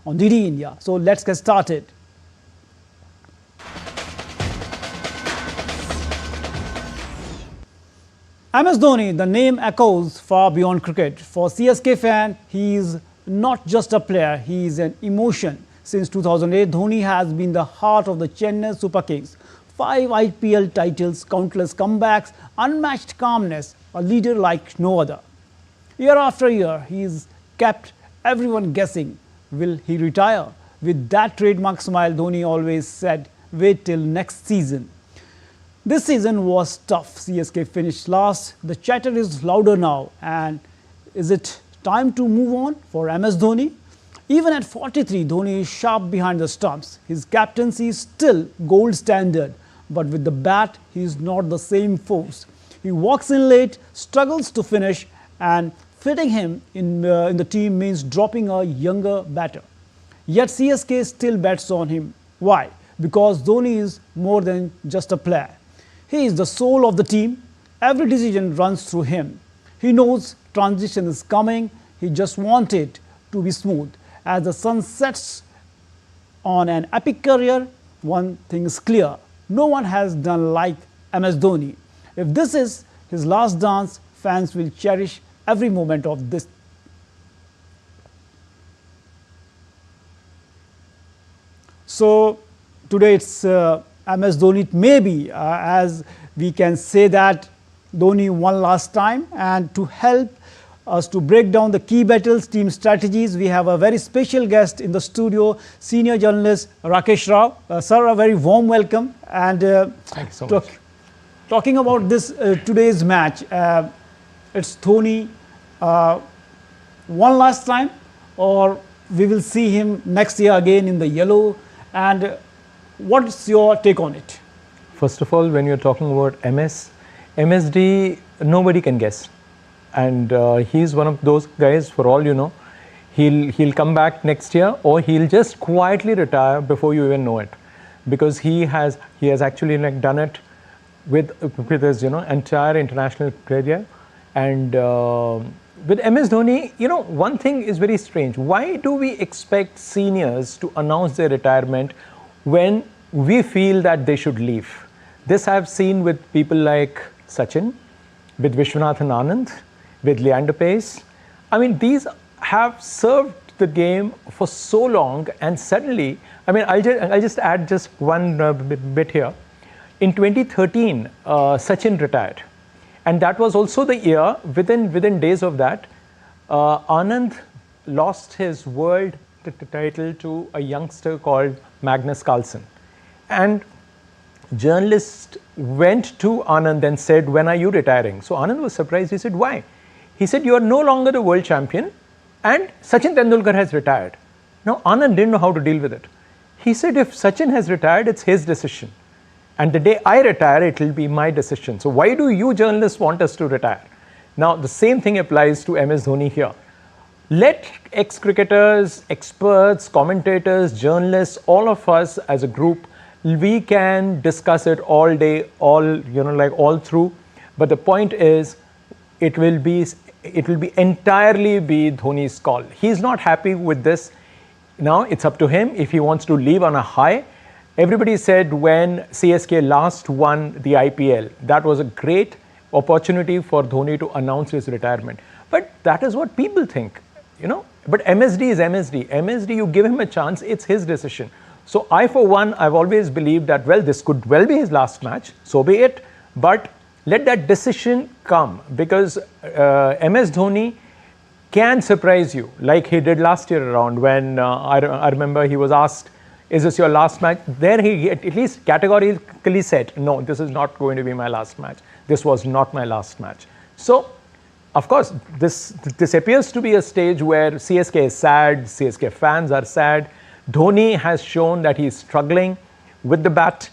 on DD India. So let's get started. MS Dhoni, the name echoes far beyond cricket. For CSK fan, he is not just a player, he is an emotion. Since 2008, Dhoni has been the heart of the Chennai Super Kings. 5 IPL titles, countless comebacks, unmatched calmness, a leader like no other. Year after year, he has kept everyone guessing, will he retire? With that trademark smile, Dhoni always said, wait till next season. This season was tough. CSK finished last. The chatter is louder now. And is it time to move on for MS Dhoni? Even at 43, Dhoni is sharp behind the stumps. His captaincy is still gold standard. But with the bat, he is not the same force. He walks in late, struggles to finish, and fitting him in the team means dropping a younger batter. Yet CSK still bets on him. Why? Because Dhoni is more than just a player. He is the soul of the team. Every decision runs through him. He knows transition is coming. He just wants it to be smooth. As the sun sets on an epic career, one thing is clear. No one has done like MS Dhoni. If this is his last dance, fans will cherish every moment of this. So today it's MS Dhoni, maybe as we can say that Dhoni won last time, and to help us to break down the key battles, team strategies, we have a very special guest in the studio, senior journalist Rakesh Rao. Sir, a very warm welcome. And thank you so much. Talking about this today's match, it's Dhoni won last time, or we will see him next year again in the yellow, and what's your take on it? First of all, when you're talking about MSD, nobody can guess. And he's one of those guys, for all you know, he'll come back next year, or he'll just quietly retire before you even know it. Because he has actually done it with his entire international career. And with MS Dhoni, one thing is very strange. Why do we expect seniors to announce their retirement when we feel that they should leave? This I've seen with people like Sachin, with Vishwanathan Anand, with Leander Paes. I mean, these have served the game for so long, and suddenly, I'll just add just one bit here. In 2013, Sachin retired, and that was also the year, within days of that, Anand lost his world title to a youngster called Magnus Carlsen. And journalists went to Anand and said, when are you retiring? So Anand was surprised. He said, why? He said, you are no longer the world champion, and Sachin Tendulkar has retired. Now Anand didn't know how to deal with it. He said, if Sachin has retired, it's his decision. And the day I retire, it will be my decision. So why do you journalists want us to retire? Now the same thing applies to MS Dhoni here. Let ex-cricketers, experts, commentators, journalists, all of us as a group, we can discuss it all day, all through. But the point is, it will entirely be Dhoni's call. He's not happy with this. Now it's up to him if he wants to leave on a high. Everybody said when CSK last won the IPL, that was a great opportunity for Dhoni to announce his retirement. But that is what people think, But MSD is MSD. MSD, you give him a chance, it's his decision. So I, for one, I've always believed that, well, this could well be his last match, so be it. But let that decision come, because MS Dhoni can surprise you like he did last year around when I remember he was asked, is this your last match? There he at least categorically said, no, this is not going to be my last match. This was not my last match. So, of course, this appears to be a stage where CSK is sad, CSK fans are sad. Dhoni has shown that he is struggling with the bat,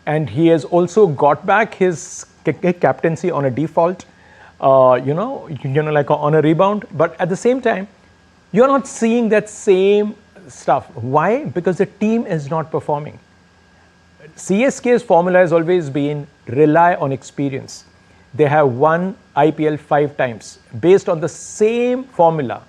and he has also got back his captaincy on a default, like on a rebound. But at the same time, you're not seeing that same stuff. Why? Because the team is not performing. CSK's formula has always been rely on experience. They have won IPL 5 times based on the same formula.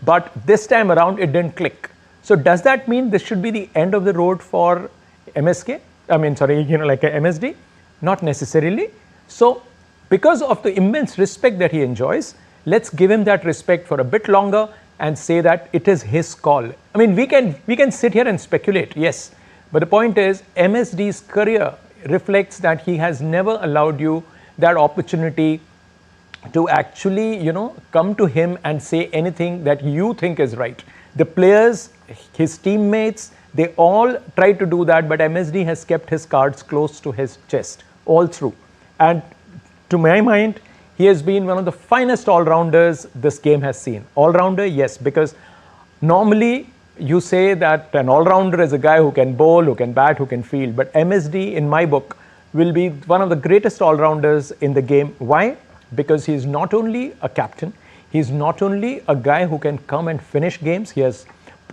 But this time around, it didn't click. So does that mean this should be the end of the road for MSK? I mean, sorry, like a MSD? Not necessarily. So because of the immense respect that he enjoys, let's give him that respect for a bit longer and say that it is his call. I mean, we can sit here and speculate, yes. But the point is, MSD's career reflects that he has never allowed you that opportunity to actually, come to him and say anything that you think is right. The players, his teammates, they all try to do that, but MSD has kept his cards close to his chest all through. And to my mind, he has been one of the finest all-rounders this game has seen. All-rounder, yes, because normally you say that an all-rounder is a guy who can bowl, who can bat, who can field. But MSD, in my book, will be one of the greatest all-rounders in the game. Why? Because he is not only a captain, he is not only a guy who can come and finish games. He has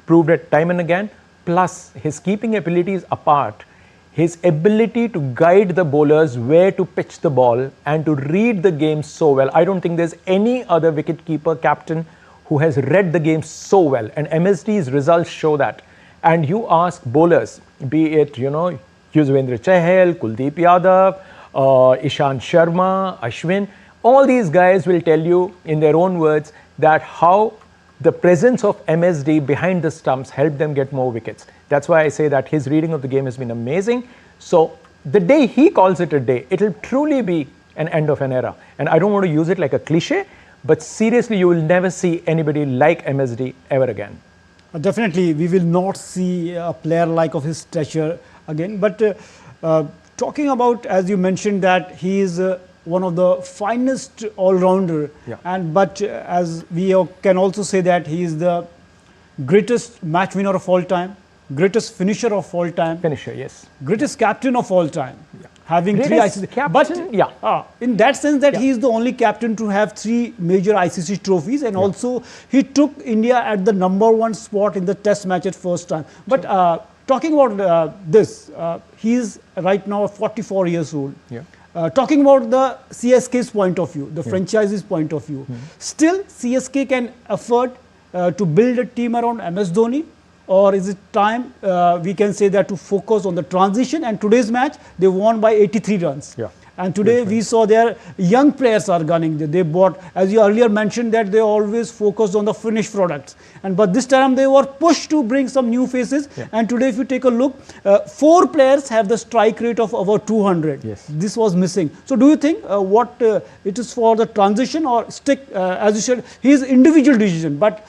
proved it time and again. Plus, his keeping abilities apart, his ability to guide the bowlers where to pitch the ball and to read the game so well. I don't think there's any other wicketkeeper captain who has read the game so well. And MSD's results show that. And you ask bowlers, be it, Yuzvendra Chahal, Kuldeep Yadav, Ishant Sharma, Ashwin, all these guys will tell you in their own words that how the presence of MSD behind the stumps helped them get more wickets. That's why I say that his reading of the game has been amazing. So the day he calls it a day, it will truly be an end of an era. And I don't want to use it like a cliche, but seriously, you will never see anybody like MSD ever again. Definitely, we will not see a player like of his stature again. But talking about, as you mentioned, that he is one of the finest all-rounder, but as we can also say that he is the greatest match winner of all time, greatest finisher of all time, Yes, greatest captain of all time, having greatest 3 ICC. Captain, But in that sense, that he is the only captain to have 3 major ICC trophies, and also he took India at the #1 spot in the Test match at first time. But talking about this, he is right now 44 years old. Talking about the CSK's point of view, the franchise's point of view, still CSK can afford to build a team around MS Dhoni, or is it time we can say that to focus on the transition? And today's match, they won by 83 runs. And today we saw their young players are gunning. They bought, as you earlier mentioned, that they always focused on the finished products. But this time they were pushed to bring some new faces. And today, if you take a look, 4 players have the strike rate of over 200. This was missing. So do you think what it is for the transition, or stick, as you said, his individual decision, but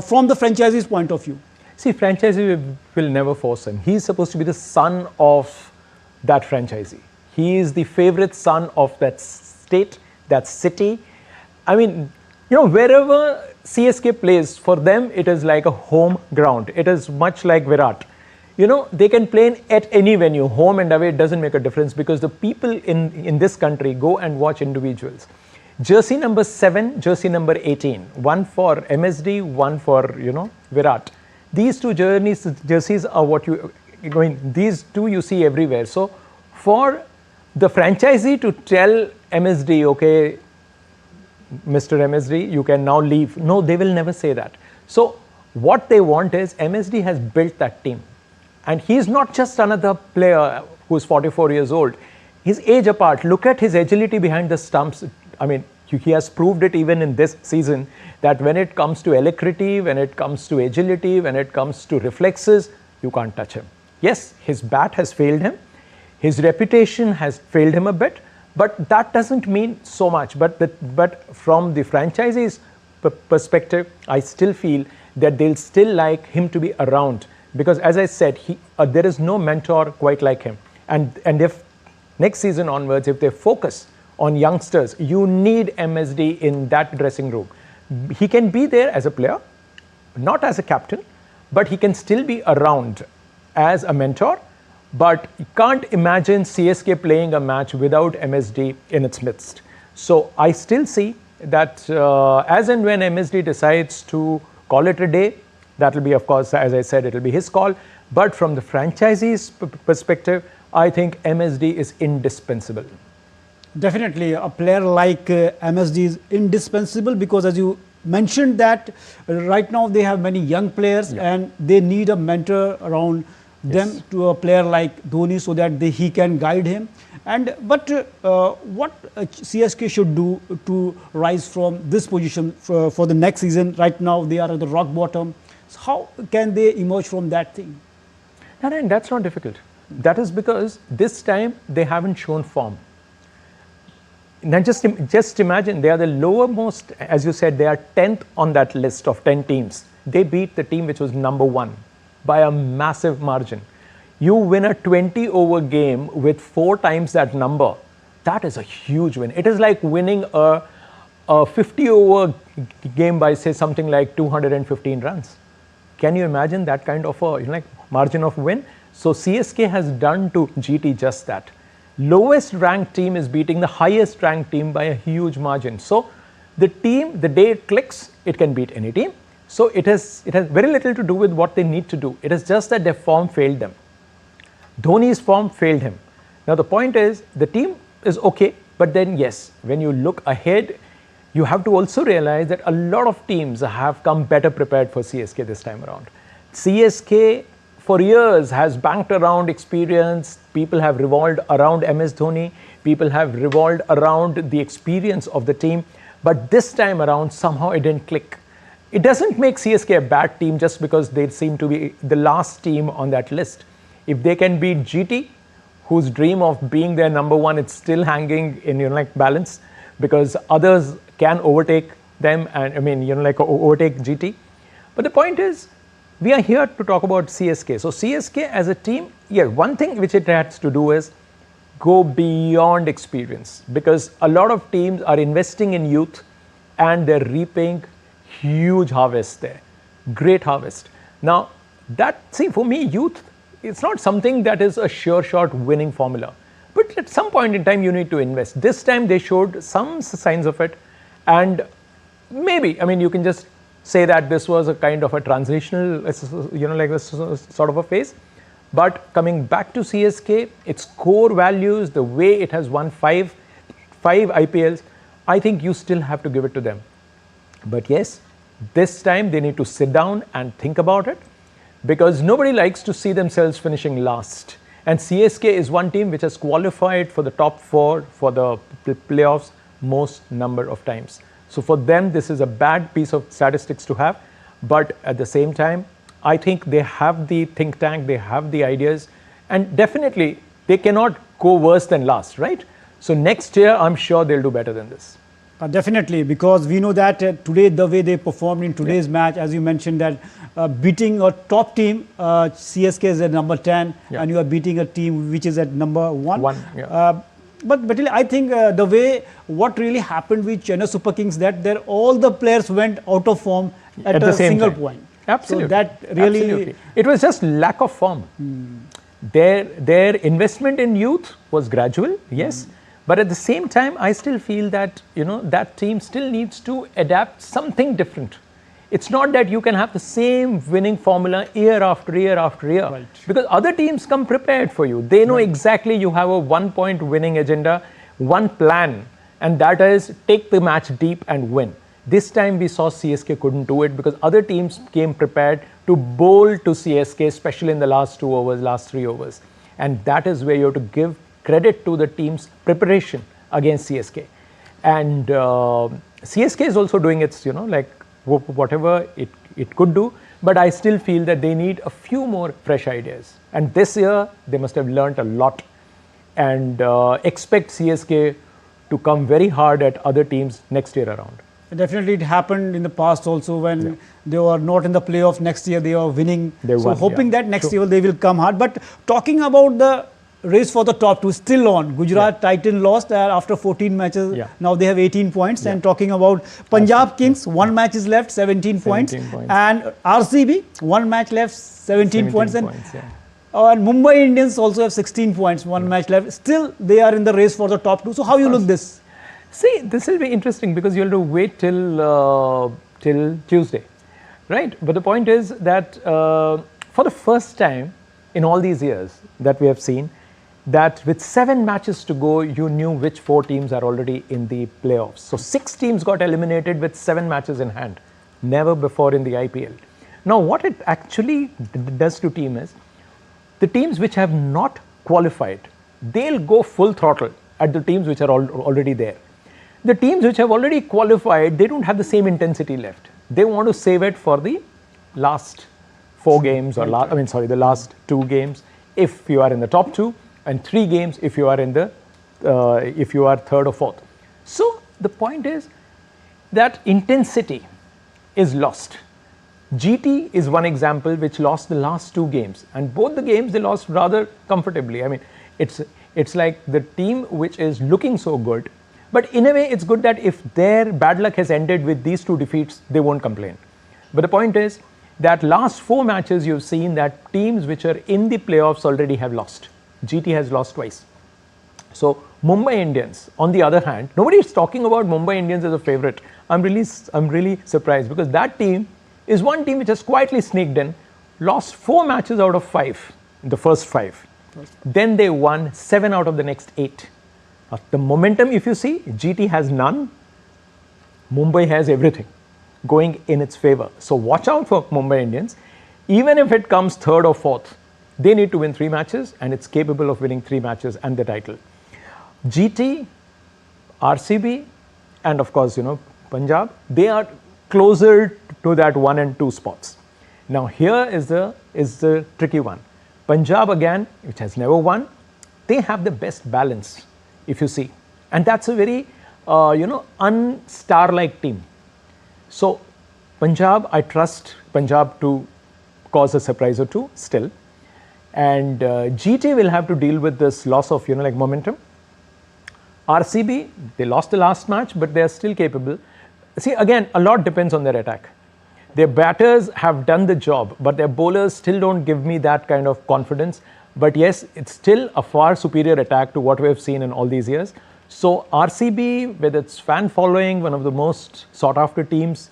from the franchisee's point of view? See, franchisee will never force him. He is supposed to be the son of that franchisee. He is the favorite son of that state, that city. I mean, wherever CSK plays, for them, it is like a home ground. It is much like Virat. They can play at any venue, home and away, it doesn't make a difference, because the people in this country go and watch individuals. Jersey number 7, jersey number 18, one for MSD, one for, Virat. These 2 jerseys are what these 2 you see everywhere. So for the franchisee to tell MSD, okay, Mr. MSD, you can now leave. No, they will never say that. So what they want is MSD has built that team. And he's not just another player who's 44 years old. His age apart, look at his agility behind the stumps. I mean, he has proved it even in this season that when it comes to alacrity, when it comes to agility, when it comes to reflexes, you can't touch him. Yes, his bat has failed him. His reputation has failed him a bit, but that doesn't mean so much. But from the franchisee's perspective, I still feel that they'll still like him to be around, because as I said, there is no mentor quite like him. And if next season onwards, if they focus on youngsters, you need MSD in that dressing room. He can be there as a player, not as a captain, but he can still be around as a mentor. But you can't imagine CSK playing a match without MSD in its midst. So I still see that as and when MSD decides to call it a day, that will be, of course, as I said, it will be his call. But from the franchisee's perspective, I think MSD is indispensable. Definitely, a player like MSD is indispensable, because as you mentioned that right now they have many young players and they need a mentor around them to a player like Dhoni so that he can guide him. But what CSK should do to rise from this position for the next season? Right now they are at the rock bottom. So how can they emerge from that thing? And that's not difficult. That is because this time they haven't shown form. Now just imagine, they are the lowermost, as you said, they are 10th on that list of 10 teams. They beat the team which was number 1 by a massive margin. You win a 20-over game with 4 times that number. That is a huge win. It is like winning a 50-over game by, say, something like 215 runs. Can you imagine that kind of a margin of win? So CSK has done to GT just that. Lowest ranked team is beating the highest ranked team by a huge margin. So the team, the day it clicks, it can beat any team. So it has very little to do with what they need to do. It is just that their form failed them. Dhoni's form failed him. Now the point is, the team is okay, but then yes, when you look ahead, you have to also realize that a lot of teams have come better prepared for CSK this time around. CSK for years has banked around experience. People have revolved around MS Dhoni. People have revolved around the experience of the team. But this time around, somehow it didn't click. It doesn't make CSK a bad team just because they seem to be the last team on that list. If they can beat GT, whose dream of being their number 1, it's still hanging in balance, because others can overtake them and overtake GT. But the point is, we are here to talk about CSK. So CSK as a team, one thing which it has to do is go beyond experience, because a lot of teams are investing in youth and they're reaping huge harvest there, great harvest. Now for me, youth, it's not something that is a sure shot winning formula, but at some point in time you need to invest. This time they showed some signs of it, and maybe, you can just say that this was a kind of a transitional, this sort of a phase. But coming back to CSK, its core values, the way it has won five IPLs, I think you still have to give it to them. But yes, this time they need to sit down and think about it, because nobody likes to see themselves finishing last. And CSK is one team which has qualified for the top 4 for the playoffs most number of times. So for them, this is a bad piece of statistics to have. But at the same time, I think they have the think tank, they have the ideas, and definitely they cannot go worse than last, right? So next year, I'm sure they'll do better than this. Definitely, because we know that today, the way they performed in today's match, as you mentioned, that beating a top team, CSK is at number 10, and you are beating a team which is at number 1. But I think the way what really happened with Chennai Super Kings, that all the players went out of form at a single point. Absolutely. So that really, absolutely. It was just lack of form. Their investment in youth was gradual, yes. But at the same time, I still feel that, that team still needs to adapt something different. It's not that you can have the same winning formula year after year after year. Right. Because other teams come prepared for you. They know exactly you have a 1-point winning agenda, one plan, and that is take the match deep and win. This time we saw CSK couldn't do it because other teams came prepared to bowl to CSK, especially in the last 2 overs, last 3 overs. And that is where you have to give credit to the team's preparation against CSK. And CSK is also doing its, whatever it could do. But I still feel that they need a few more fresh ideas. And this year, they must have learnt a lot. And expect CSK to come very hard at other teams next year around. Definitely, it happened in the past also when they were not in the playoff. Next year, they were winning. Hoping that next year they will come hard. But talking about the race for the top 2, still on. Gujarat Titans lost after 14 matches. Now they have 18 points. And talking about Punjab Kings, 1 match is left, 17 points. And RCB, 1 match left, 17 points. And Mumbai Indians also have 16 points, 1 match left. Still, they are in the race for the top 2. So how you look this? See, this will be interesting because you'll have to wait till Tuesday, right? But the point is that for the first time in all these years that we have seen, that with 7 matches to go, you knew which 4 teams are already in the playoffs. So 6 teams got eliminated with 7 matches in hand. Never before in the IPL. Now, what it actually does to team is, the teams which have not qualified, they'll go full throttle at the teams which are already there. The teams which have already qualified, they don't have the same intensity left. They want to save it for the last 4 games, or the last 2 games, if you are in the top 2, and 3 games if you are in the if you are 3rd or 4th. So the point is that intensity is lost. GT is one example which lost the last 2 games, and both the games they lost rather comfortably. I mean, it's like the team which is looking so good, but in a way it's good that if their bad luck has ended with these 2 defeats, they won't complain. But the point is that last 4 matches you've seen that teams which are in the playoffs already have lost. GT has lost twice. So Mumbai Indians, on the other hand, nobody is talking about Mumbai Indians as a favorite. I'm really surprised, because that team is one team which has quietly sneaked in, lost 4 matches out of 5, the first 5. Then they won 7 out of the next 8. The momentum, if you see, GT has none, Mumbai has everything going in its favor. So watch out for Mumbai Indians. Even if it comes 3rd or 4th, they need to win 3 matches, and it's capable of winning 3 matches and the title. GT, RCB, and of course, Punjab, they are closer to that 1 and 2 spots. Now here is the tricky one. Punjab again, which has never won, they have the best balance, if you see, and that's a very un-star-like team. So Punjab, I trust Punjab to cause a surprise or 2 still, and GT will have to deal with this loss of momentum. RCB, they lost the last match, but they are still capable. See, again, a lot depends on their attack. Their batters have done the job, but their bowlers still don't give me that kind of confidence. But yes, it's still a far superior attack to what we have seen in all these years. So RCB, with its fan following, one of the most sought after teams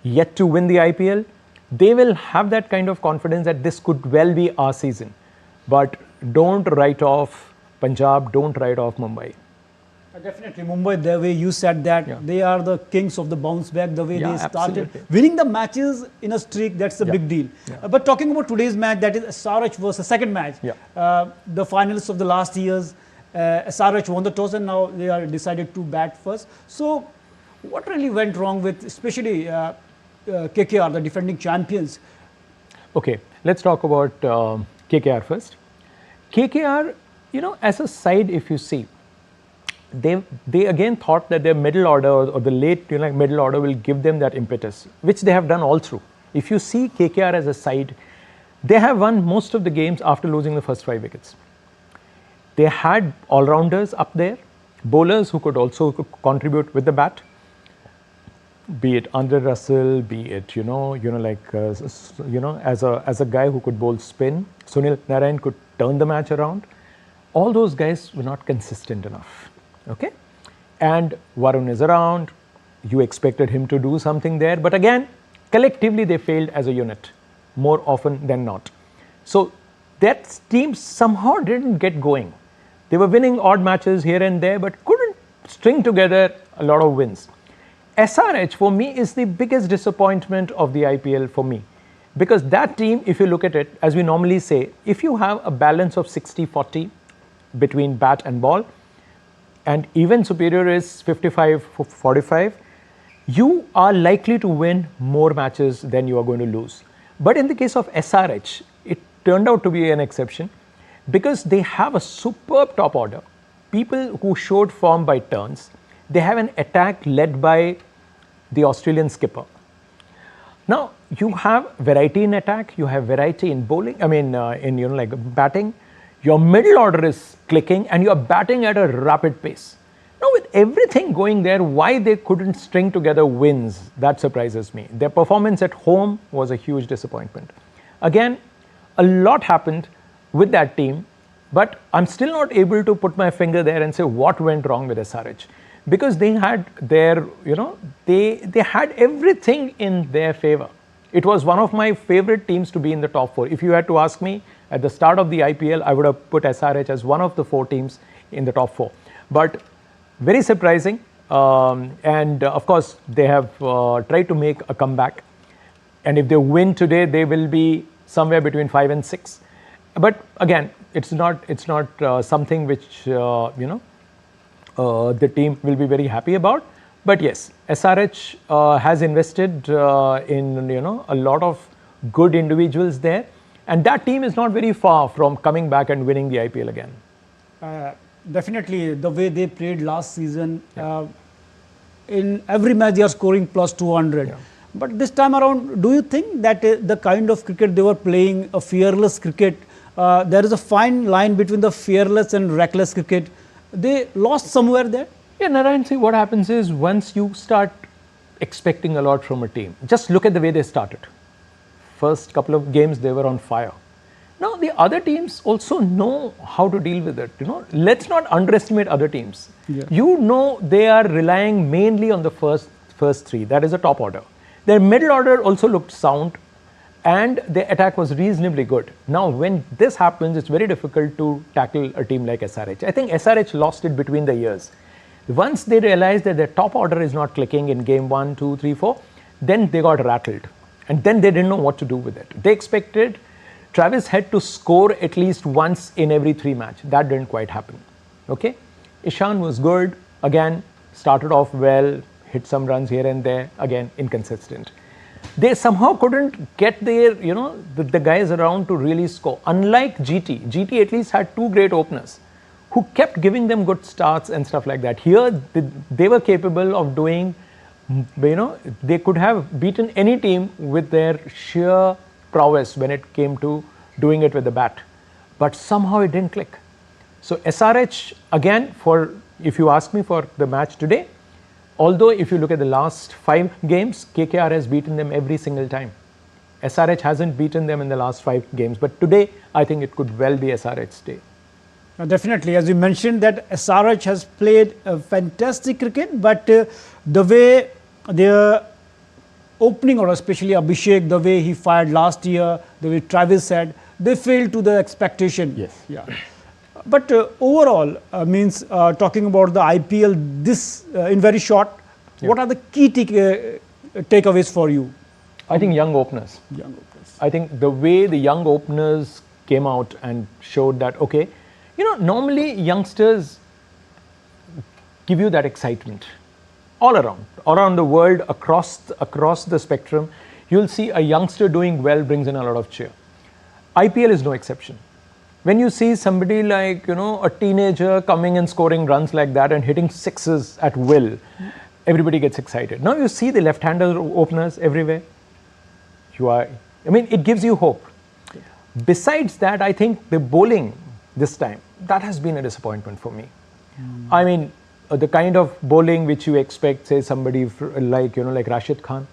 yet to win the IPL, they will have that kind of confidence that this could well be our season. But don't write off Punjab, don't write off Mumbai. Definitely, Mumbai, the way you said that, they are the kings of the bounce back, the way they started absolutely. winning the matches in a streak, that's a big deal. But talking about today's match, that is SRH versus second match, the finalists of the last years, SRH won the toss and now they are decided to bat first. So what really went wrong with especially KKR, the defending champions? Okay, let's talk about KKR first. KKR, as a side, if you see, they again thought that their middle order or the late middle order will give them that impetus, which they have done all through. If you see KKR as a side, they have won most of the games after losing the first 5 wickets. They had all-rounders up there, bowlers who could also contribute with the bat, be it Andre Russell, be it as a guy who could bowl spin. Sunil Narine could turn the match around. All those guys were not consistent enough. Okay, and Varun is around. You expected him to do something there, but again, collectively they failed as a unit more often than not. So that team somehow didn't get going. They were winning odd matches here and there, but couldn't string together a lot of wins. SRH for me is the biggest disappointment of the IPL for me, because that team, if you look at it, as we normally say, if you have a balance of 60-40 between bat and ball, and even superior is 55-45, you are likely to win more matches than you are going to lose. But in the case of SRH, it turned out to be an exception, because they have a superb top order, people who showed form by turns. They have an attack led by the Australian skipper. Now you have variety in attack, you have variety in bowling, batting. Your middle order is clicking and you are batting at a rapid pace. Now with everything going there, why they couldn't string together wins, that surprises me. Their performance at home was a huge disappointment. Again, a lot happened with that team, but I'm still not able to put my finger there and say what went wrong with SRH. Because they had their, they had everything in their favor. It was one of my favorite teams to be in the top 4. If you had to ask me at the start of the IPL, I would have put SRH as one of the 4 teams in the top 4. But very surprising. And of course, they have tried to make a comeback. And if they win today, they will be somewhere between 5 and 6. But again, it's not something which the team will be very happy about. But yes, SRH has invested in a lot of good individuals there, and that team is not very far from coming back and winning the IPL again. Definitely, the way they played last season, in every match they are scoring plus 200. Yeah. But this time around, do you think that the kind of cricket they were playing, a fearless cricket, there is a fine line between the fearless and reckless cricket, they lost somewhere there? Yeah, Narayan, see what happens is once you start expecting a lot from a team, just look at the way they started. First couple of games, they were on fire. Now, the other teams also know how to deal with it. Let's not underestimate other teams. Yeah. They are relying mainly on the first 3. That is the top order. Their middle order also looked sound, and their attack was reasonably good. Now, when this happens, it's very difficult to tackle a team like SRH. I think SRH lost it between the years. Once they realized that their top order is not clicking in game 1, 2, 3, 4, then they got rattled. And then they didn't know what to do with it. They expected Travis Head to score at least once in every 3 matches. That didn't quite happen. Okay? Ishan was good. Again, started off well, hit some runs here and there. Again, inconsistent. They somehow couldn't get their, the guys around to really score. Unlike GT. GT at least had 2 great openers who kept giving them good starts and stuff like that. Here, they were capable of doing, they could have beaten any team with their sheer prowess when it came to doing it with the bat. But somehow it didn't click. So SRH, again, if you ask me for the match today, although if you look at the last 5 games, KKR has beaten them every single time. SRH hasn't beaten them in the last 5 games. But today, I think it could well be SRH's day. Definitely, as you mentioned that SRH has played a fantastic cricket, but the way their opening, or especially Abhishek, the way he fired last year, the way Travis said, they failed to the expectation. Yes. Yeah. But overall, talking about the IPL, this in very short, what are the key takeaways for you? I think young openers. I think the way the young openers came out and showed that, okay, normally youngsters give you that excitement all around the world, across the spectrum. You'll see a youngster doing well brings in a lot of cheer. IPL is no exception. When you see somebody like, a teenager coming and scoring runs like that and hitting 6s at will, everybody gets excited. Now you see the left-hander openers everywhere. It gives you hope. Besides that, I think the bowling this time, that has been a disappointment for me. The kind of bowling which you expect, say somebody like Rashid Khan,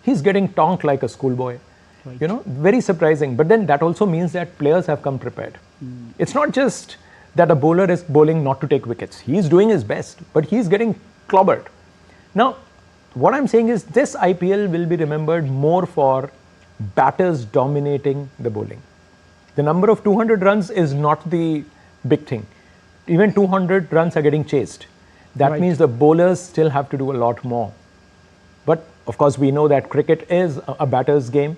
he's getting tonked like a schoolboy. Right. Very surprising. But then that also means that players have come prepared. It's not just that a bowler is bowling not to take wickets. He's doing his best, but he's getting clobbered. Now, what I'm saying is this IPL will be remembered more for batters dominating the bowling. The number of 200 runs is not the big thing. Even 200 runs are getting chased. That means the bowlers still have to do a lot more. But of course, we know that cricket is a batter's game.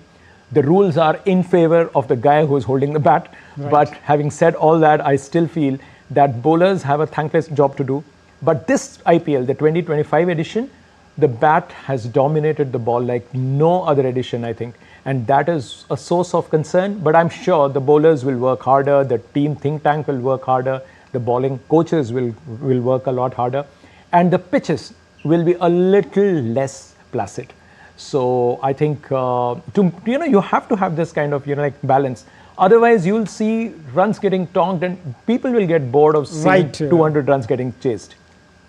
The rules are in favor of the guy who is holding the bat. Right. But having said all that, I still feel that bowlers have a thankless job to do. But this IPL, the 2025 edition, the bat has dominated the ball like no other edition, I think. And that is a source of concern. But I'm sure the bowlers will work harder, the team think tank will work harder, the bowling coaches will work a lot harder. And the pitches will be a little less placid. So I think you have to have this kind of balance. Otherwise, you'll see runs getting tonked and people will get bored of seeing 200 runs getting chased.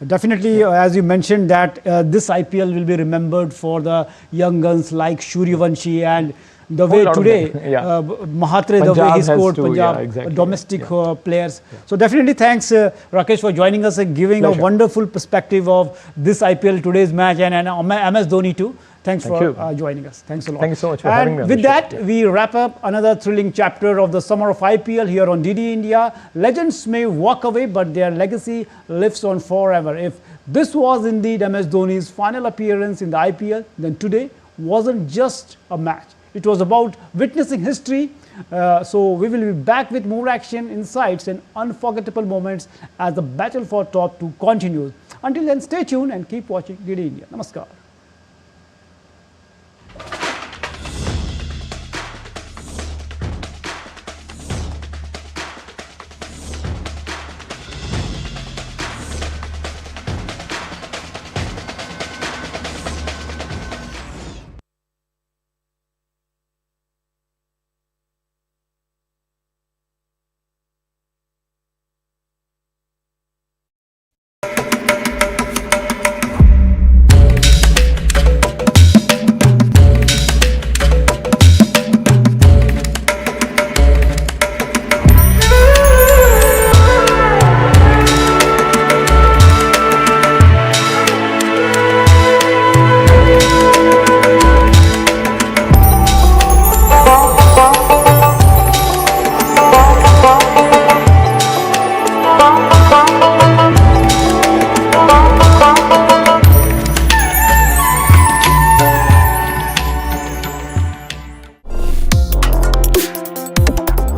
Definitely, as you mentioned that this IPL will be remembered for the young guns like Suryavanshi and the Whole way lot of today, them, yeah. Mahatre, the way Punjab he has scored, too, Punjab, yeah, exactly, domestic yeah. players. So definitely thanks Rakesh for joining us and giving Pleasure. a wonderful perspective of this IPL today's match, and MS Dhoni too. Thanks Thank for you. Joining us. Thanks a lot. Thank you so much for and having me on with the show. that, Yeah. we wrap up another thrilling chapter of the Summer of IPL here on DD India. Legends may walk away, but their legacy lives on forever. If this was indeed MS Dhoni's final appearance in the IPL, then today wasn't just a match. It was about witnessing history. So we will be back with more action, insights and unforgettable moments as the battle for top 2 continues. Until then, stay tuned and keep watching DD India. Namaskar.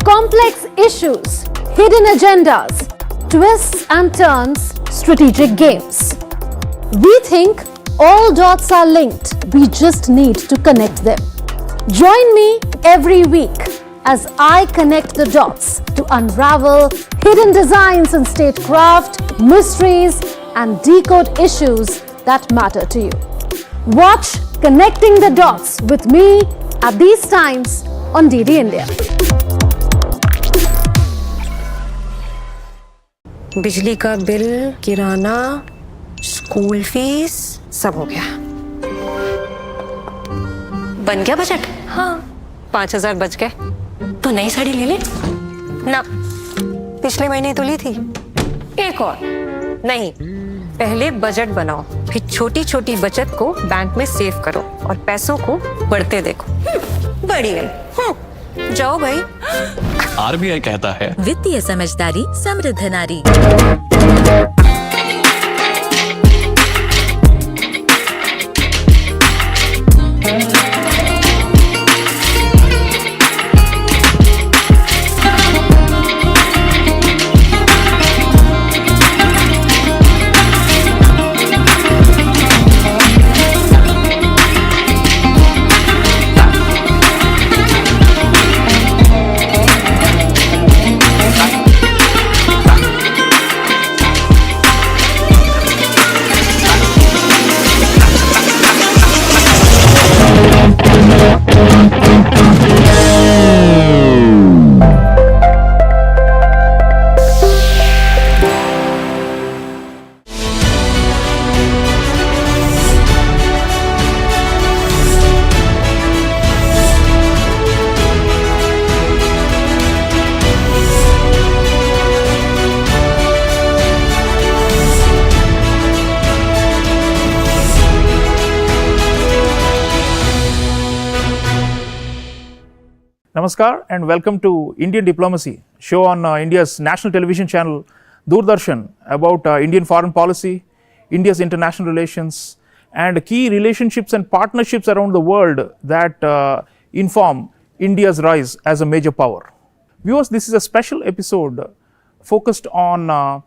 Complex issues, hidden agendas, twists and turns, strategic games. We think all dots are linked, we just need to connect them. Join me every week as I connect the dots to unravel hidden designs in statecraft, mysteries and decode issues that matter to you. Watch Connecting the Dots with me at these times on DD India. बिजली का bill, किराना, school fees सब हो गया। बन गया budget? हाँ, 5,000 बच गए। तो नई साड़ी ले ले? ना, पिछले महीने तो ली थी। एक और? नहीं, पहले बजट बनाओ, फिर छोटी-छोटी बचत को बैंक में सेव करो और पैसों को बढ़ते देखो। बढ़ी गई। जाओ भाई। आरबीआई कहता है वित्तीय समझदारी समृद्ध नारी। Namaskar and welcome to Indian Diplomacy, show on India's national television channel Doordarshan about Indian foreign policy, India's international relations and key relationships and partnerships around the world that inform India's rise as a major power. Viewers, this is a special episode focused on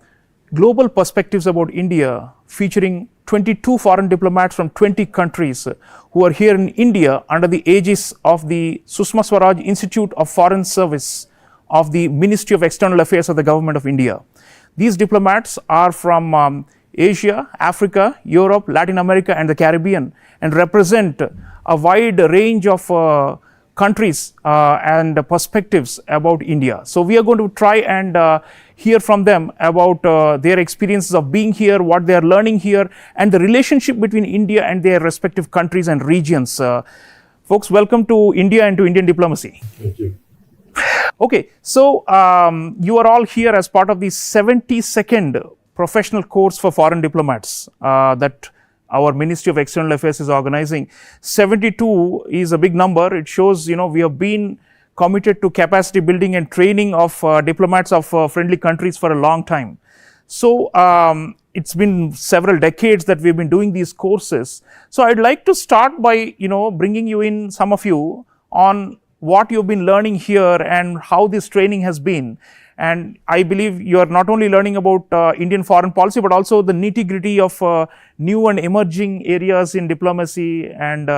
global perspectives about India, featuring 22 foreign diplomats from 20 countries who are here in India under the aegis of the Sushma Swaraj Institute of Foreign Service of the Ministry of External Affairs of the Government of India. These diplomats are from Asia, Africa, Europe, Latin America and the Caribbean and represent a wide range of countries and perspectives about India. So we are going to try and hear from them about their experiences of being here, what they are learning here and the relationship between India and their respective countries and regions. Folks, welcome to India and to Indian diplomacy. Thank you. Okay, so you are all here as part of the 72nd professional course for foreign diplomats that our Ministry of External Affairs is organizing. 72 is a big number. It shows, we have been committed to capacity building and training of diplomats of friendly countries for a long time. So it's been several decades that we've been doing these courses. So I'd like to start by, bringing you in, some of you, on what you've been learning here and how this training has been. And I believe you are not only learning about Indian foreign policy, but also the nitty-gritty of new and emerging areas in diplomacy and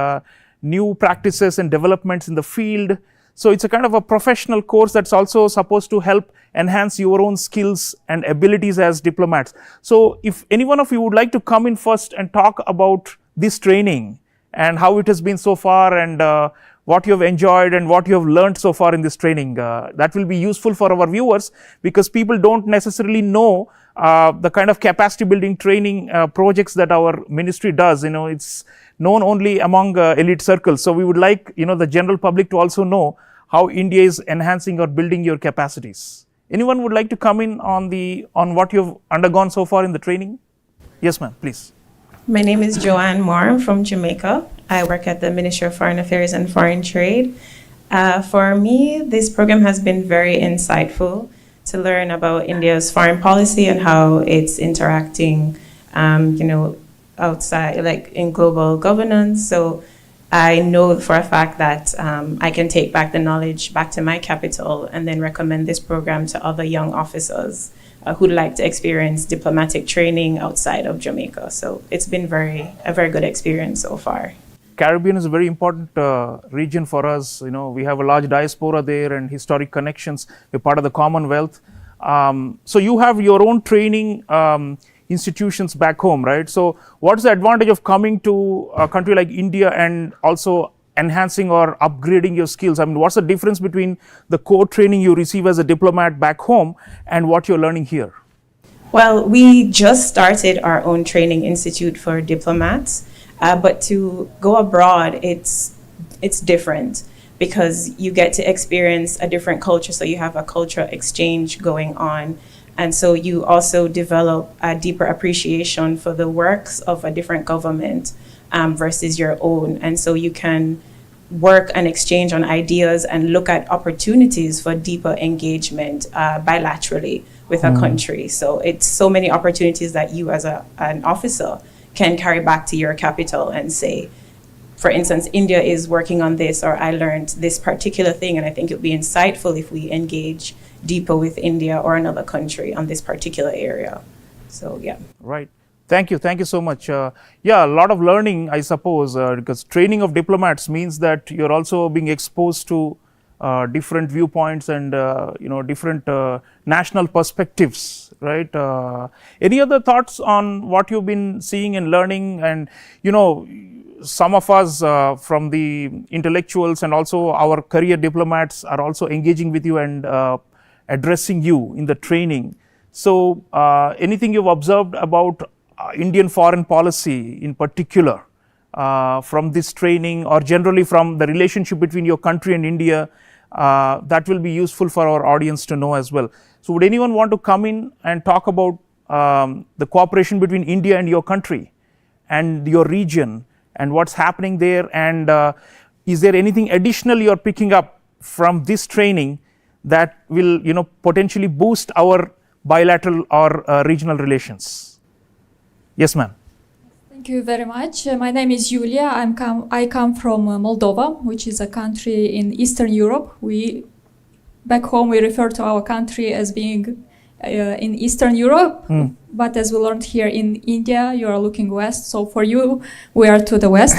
new practices and developments in the field. So it's a kind of a professional course that's also supposed to help enhance your own skills and abilities as diplomats. So if any one of you would like to come in first and talk about this training and how it has been so far, and what you have enjoyed and what you have learned so far in this training, that will be useful for our viewers, because people don't necessarily know the kind of capacity building training projects that our ministry does. It's known only among elite circles. So we would like the general public to also know how India is enhancing or building your capacities. Anyone would like to come in on what you've undergone so far in the training? Yes, ma'am, please. My name is Joanne Moore. I'm from Jamaica. I work at the Ministry of Foreign Affairs and Foreign Trade. For me, this program has been very insightful to learn about India's foreign policy and how it's interacting, outside, like in global governance. So I know for a fact that I can take back the knowledge back to my capital and then recommend this program to other young officers who'd like to experience diplomatic training outside of Jamaica. So it's been a very good experience so far. Caribbean is a very important region for us. We have a large diaspora there and historic connections. We're part of the Commonwealth. So you have your own training institutions back home, right? So what's the advantage of coming to a country like India and also enhancing or upgrading your skills? I mean, what's the difference between the core training you receive as a diplomat back home and what you're learning here? Well, we just started our own training institute for diplomats, but to go abroad, it's different because you get to experience a different culture. So you have a cultural exchange going on. And so you also develop a deeper appreciation for the works of a different government versus your own. And so you can work and exchange on ideas and look at opportunities for deeper engagement bilaterally with a country. So it's so many opportunities that you as an officer can carry back to your capital and say, for instance, India is working on this, or I learned this particular thing, and I think it would be insightful if we engage deeper with India or another country on this particular area. So, yeah. Right. Thank you so much. A lot of learning, I suppose, because training of diplomats means that you're also being exposed to different viewpoints and different national perspectives, right? Any other thoughts on what you've been seeing and learning? And some of us from the intellectuals and also our career diplomats are also engaging with you and addressing you in the training. So anything you've observed about Indian foreign policy in particular from this training, or generally from the relationship between your country and India, that will be useful for our audience to know as well. So would anyone want to come in and talk about the cooperation between India and your country and your region and what's happening there? And is there anything additional you're picking up from this training that will potentially boost our bilateral or regional relations? Yes, ma'am. Thank you very much. My name is Yulia. I come from Moldova, which is a country in Eastern Europe. Back home we refer to our country as being in Eastern Europe, but as we learned here in India, you are looking west. So for you, we are to the west.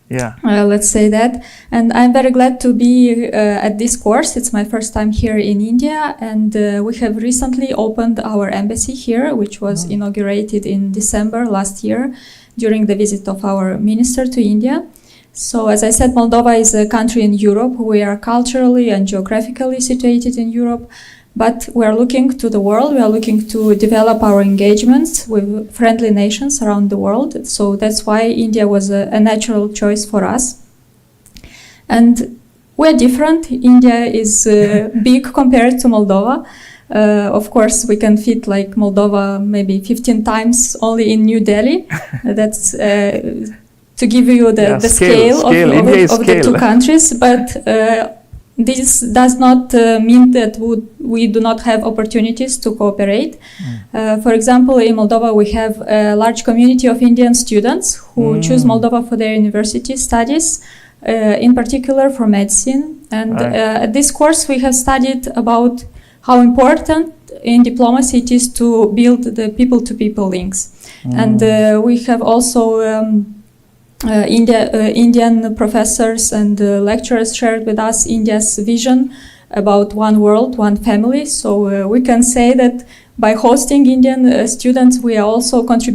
Yeah. Let's say that. And I'm very glad to be at this course. It's my first time here in India, and we have recently opened our embassy here, which was inaugurated in December last year during the visit of our minister to India. So as I said, Moldova is a country in Europe. We are culturally and geographically situated in Europe, but we are looking to the world. We are looking to develop our engagements with friendly nations around the world. So that's why India was a natural choice for us. And we're different. India is big compared to Moldova. Of course, we can fit like Moldova maybe 15 times only in New Delhi. That's to give you the scale of the two countries. But this does not mean that we do not have opportunities to cooperate. For example, in Moldova, we have a large community of Indian students who choose Moldova for their university studies, in particular for medicine. And at this course, we have studied about how important in diplomacy it is to build the people-to-people links. And we have also Indian professors and lecturers shared with us India's vision about one world, one family. So we can say that by hosting Indian students, we are also contributing